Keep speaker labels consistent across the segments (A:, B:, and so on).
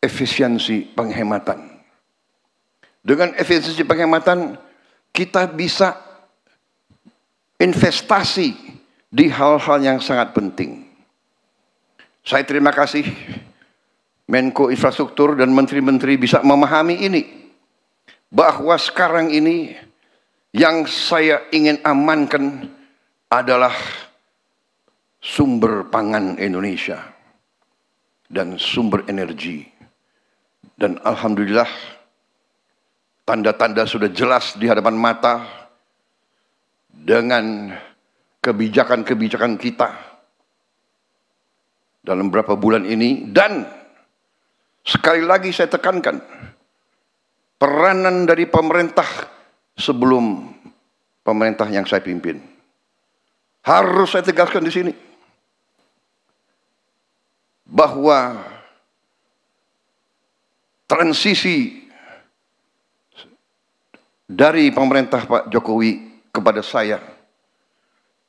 A: efisiensi penghematan. Dengan efisiensi penghematan, kita bisa investasi di hal-hal yang sangat penting. Saya terima kasih Menko Infrastruktur dan menteri-menteri bisa memahami ini, bahwa sekarang ini yang saya ingin amankan adalah sumber pangan Indonesia dan sumber energi. Dan alhamdulillah tanda-tanda sudah jelas di hadapan mata dengan kebijakan-kebijakan kita dalam beberapa bulan ini. Dan sekali lagi saya tekankan, peranan dari pemerintah sebelum pemerintah yang saya pimpin. Harus saya tegaskan di sini bahwa transisi dari pemerintah Pak Jokowi kepada saya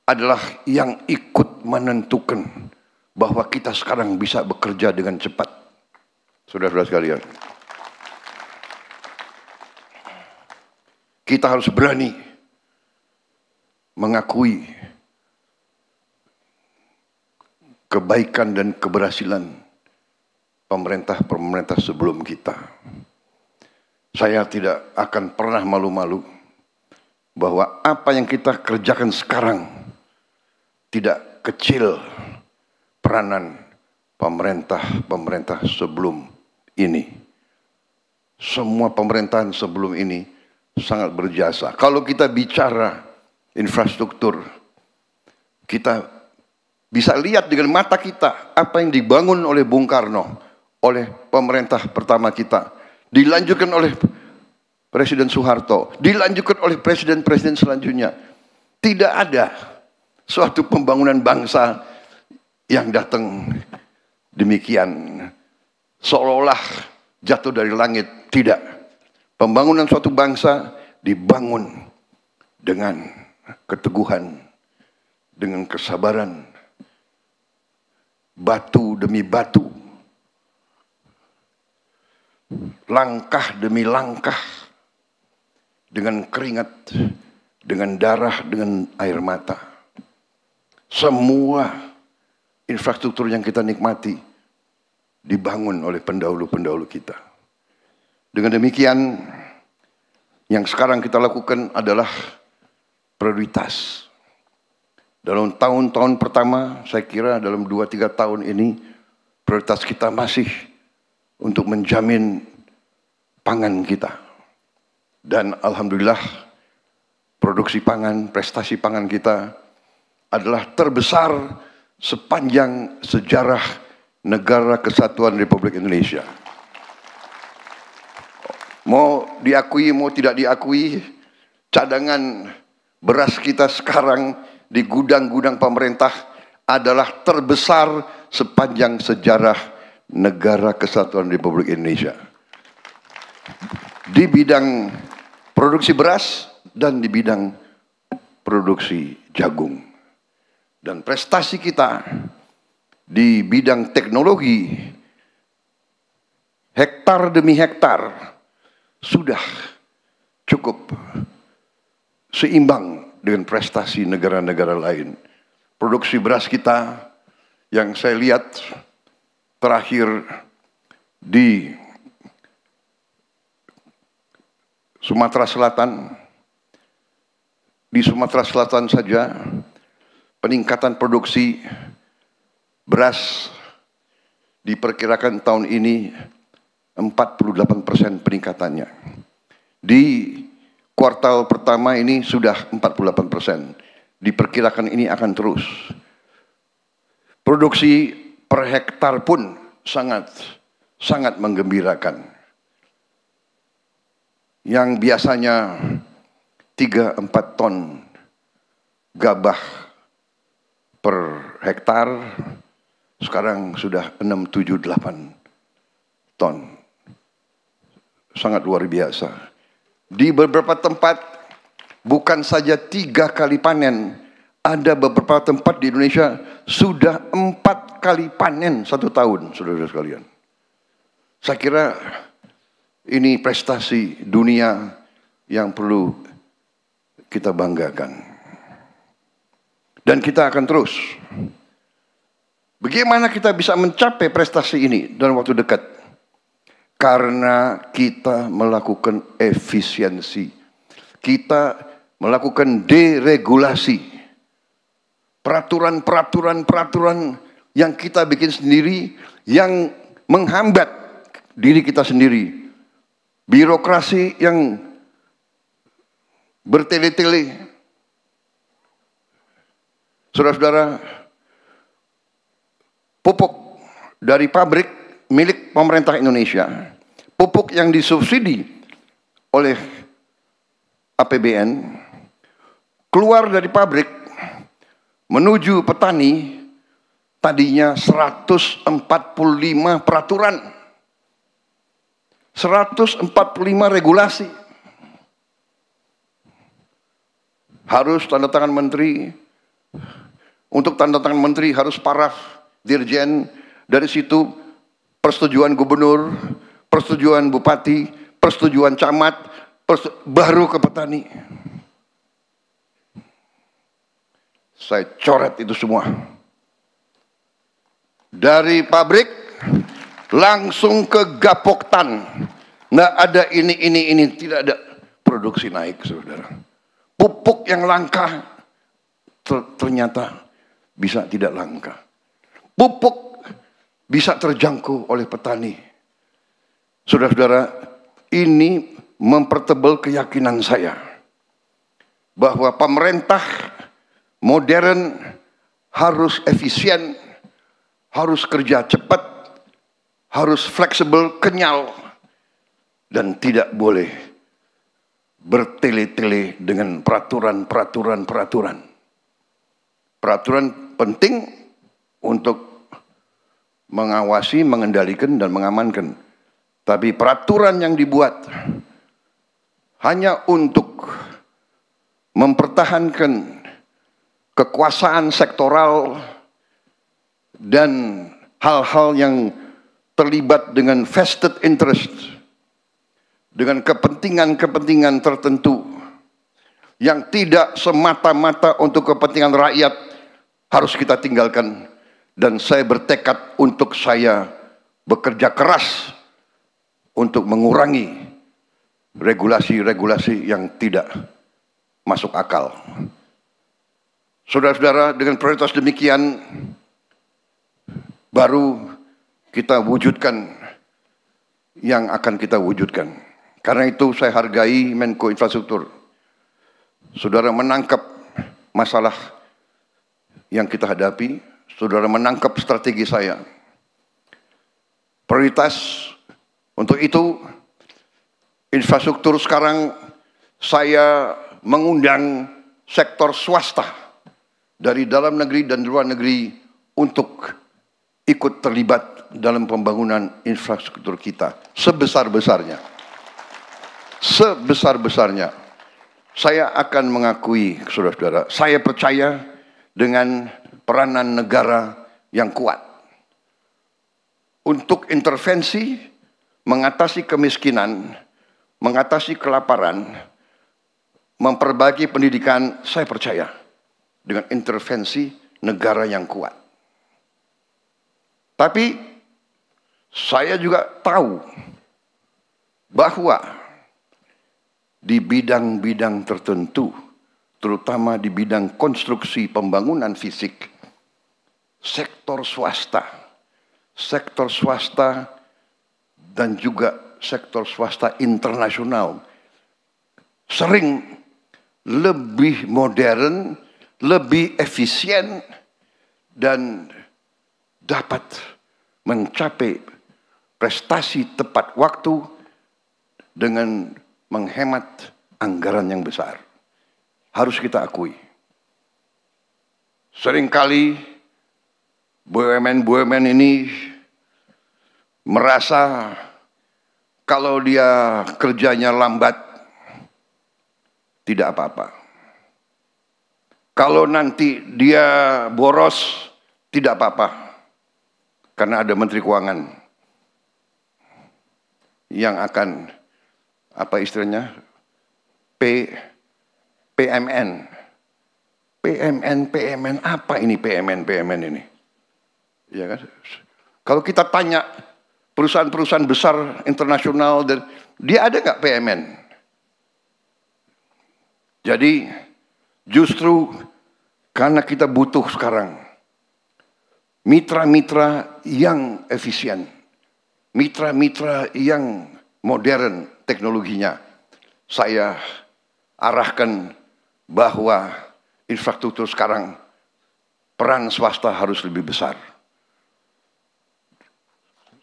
A: adalah yang ikut menentukan bahwa kita sekarang bisa bekerja dengan cepat. Saudara-saudara sekalian, kita harus berani mengakui kebaikan dan keberhasilan pemerintah-pemerintah sebelum kita. Saya tidak akan pernah malu-malu bahwa apa yang kita kerjakan sekarang tidak kecil peranan pemerintah-pemerintah sebelum ini. Semua pemerintahan sebelum ini sangat berjasa. Kalau kita bicara infrastruktur, kita bisa lihat dengan mata kita apa yang dibangun oleh Bung Karno, oleh pemerintah pertama kita, dilanjutkan oleh Presiden Soeharto, dilanjutkan oleh presiden-presiden selanjutnya. Tidak ada suatu pembangunan bangsa yang datang demikian seolah-olah jatuh dari langit. Tidak. Pembangunan suatu bangsa dibangun dengan keteguhan, dengan kesabaran, batu demi batu, langkah demi langkah, dengan keringat, dengan darah, dengan air mata. Semua infrastruktur yang kita nikmati dibangun oleh pendahulu-pendahulu kita. Dengan demikian, yang sekarang kita lakukan adalah prioritas. Dalam tahun-tahun pertama, saya kira dalam 2-3 tahun ini, prioritas kita masih untuk menjamin pangan kita. Dan alhamdulillah, produksi pangan, prestasi pangan kita adalah terbesar sepanjang sejarah Negara Kesatuan Republik Indonesia. Mau diakui, mau tidak diakui, cadangan beras kita sekarang di gudang-gudang pemerintah adalah terbesar sepanjang sejarah Negara Kesatuan Republik Indonesia. Di bidang produksi beras dan di bidang produksi jagung. Dan prestasi kita di bidang teknologi, hektar demi hektar, sudah cukup seimbang dengan prestasi negara-negara lain. Produksi beras kita yang saya lihat terakhir di Sumatera Selatan, di Sumatera Selatan saja peningkatan produksi beras diperkirakan tahun ini 48% peningkatannya. Di kuartal pertama ini sudah 48%. Diperkirakan ini akan terus. Produksi per hektar pun sangat menggembirakan. Yang biasanya 3-4 ton gabah per hektar, sekarang sudah 6-7-8 ton. Sangat luar biasa. Di beberapa tempat bukan saja 3 kali panen, ada beberapa tempat di Indonesia sudah 4 kali panen 1 tahun, saudara-saudara sekalian. Saya kira ini prestasi dunia yang perlu kita banggakan. Dan kita akan terus. Bagaimana kita bisa mencapai prestasi ini dalam waktu dekat? Karena kita melakukan efisiensi. Kita melakukan deregulasi. Peraturan yang kita bikin sendiri yang menghambat diri kita sendiri. Birokrasi yang bertele-tele. Saudara-saudara, pupuk dari pabrik milik pemerintah Indonesia, pupuk yang disubsidi oleh APBN, keluar dari pabrik menuju petani, tadinya 145 peraturan, 145 regulasi. Harus tanda tangan menteri. Untuk tanda tangan menteri harus paraf dirjen, dari situ persetujuan gubernur, persetujuan bupati, persetujuan camat, baru ke petani. Saya coret itu semua. Dari pabrik langsung ke Gapoktan. Nggak ada ini, tidak ada. Produksi naik, saudara. Pupuk yang langka ternyata bisa tidak langka. Pupuk bisa terjangkau oleh petani. Saudara-saudara, ini mempertebal keyakinan saya bahwa pemerintah modern harus efisien, harus kerja cepat, harus fleksibel, kenyal, dan tidak boleh bertele-tele dengan peraturan. Peraturan penting untuk mengawasi, mengendalikan, dan mengamankan. Tapi peraturan yang dibuat hanya untuk mempertahankan kekuasaan sektoral dan hal-hal yang terlibat dengan vested interest, dengan kepentingan-kepentingan tertentu yang tidak semata-mata untuk kepentingan rakyat, harus kita tinggalkan. Dan saya bertekad untuk saya bekerja keras untuk mengurangi regulasi-regulasi yang tidak masuk akal. Saudara-saudara, dengan prioritas demikian, baru kita wujudkan yang akan kita wujudkan. Karena itu saya hargai Menko Infrastruktur. Saudara menangkap masalah yang kita hadapi, saudara menangkap strategi saya. Prioritas untuk itu, infrastruktur sekarang saya mengundang sektor swasta dari dalam negeri dan luar negeri untuk ikut terlibat dalam pembangunan infrastruktur kita sebesar-besarnya. Sebesar-besarnya. Saya akan mengakui, saudara-saudara, saya percaya dengan peranan negara yang kuat untuk intervensi, mengatasi kemiskinan, mengatasi kelaparan, memperbaiki pendidikan. Saya percaya dengan intervensi negara yang kuat. Tapi saya juga tahu bahwa di bidang-bidang tertentu, terutama di bidang konstruksi pembangunan fisik, sektor swasta dan juga sektor swasta internasional sering lebih modern, lebih efisien, dan dapat mencapai prestasi tepat waktu dengan menghemat anggaran yang besar. Harus kita akui. Seringkali BUMN ini merasa kalau dia kerjanya lambat, tidak apa-apa. Kalau nanti dia boros, tidak apa-apa. Karena ada Menteri Keuangan. yang akan apa istilahnya PMN. PMN apa ini PMN ini? Ya kan? Kalau kita tanya perusahaan-perusahaan besar internasional dan dia ada nggak PMN? Jadi justru karena kita butuh sekarang mitra-mitra yang efisien, mitra-mitra yang modern teknologinya, saya arahkan bahwa infrastruktur sekarang peran swasta harus lebih besar.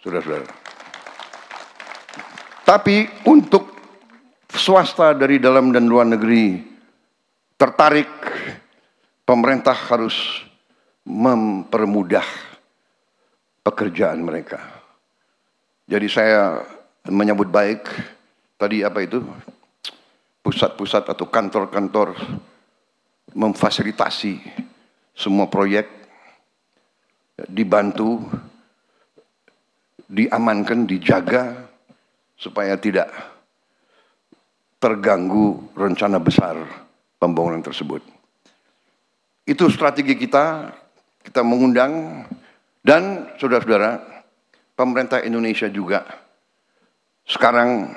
A: Saudara-saudara. Tapi untuk swasta dari dalam dan luar negeri tertarik, pemerintah harus mempermudah pekerjaan mereka. Jadi saya menyambut baik tadi apa itu pusat-pusat atau kantor-kantor memfasilitasi semua proyek, dibantu, diamankan, dijaga supaya tidak terganggu rencana besar pembangunan tersebut. Itu strategi kita mengundang, dan saudara-saudara, pemerintah Indonesia juga sekarang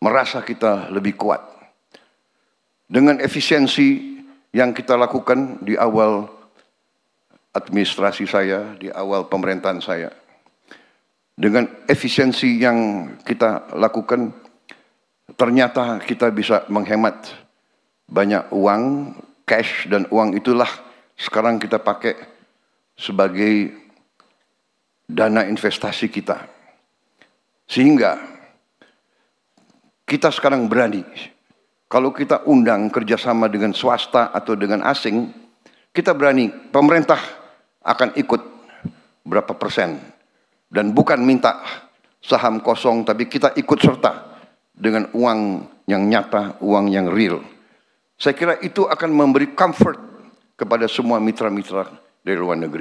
A: merasa kita lebih kuat. Dengan efisiensi yang kita lakukan di awal administrasi saya, di awal pemerintahan saya, dengan efisiensi yang kita lakukan, ternyata kita bisa menghemat banyak uang, cash, dan uang itulah sekarang kita pakai sebagai dana investasi kita. Sehingga kita sekarang berani, kalau kita undang kerjasama dengan swasta atau dengan asing, kita berani, pemerintah akan ikut berapa persen. Dan bukan minta saham kosong, tapi kita ikut serta dengan uang yang nyata, uang yang real. Saya kira itu akan memberi comfort kepada semua mitra-mitra dari luar negeri.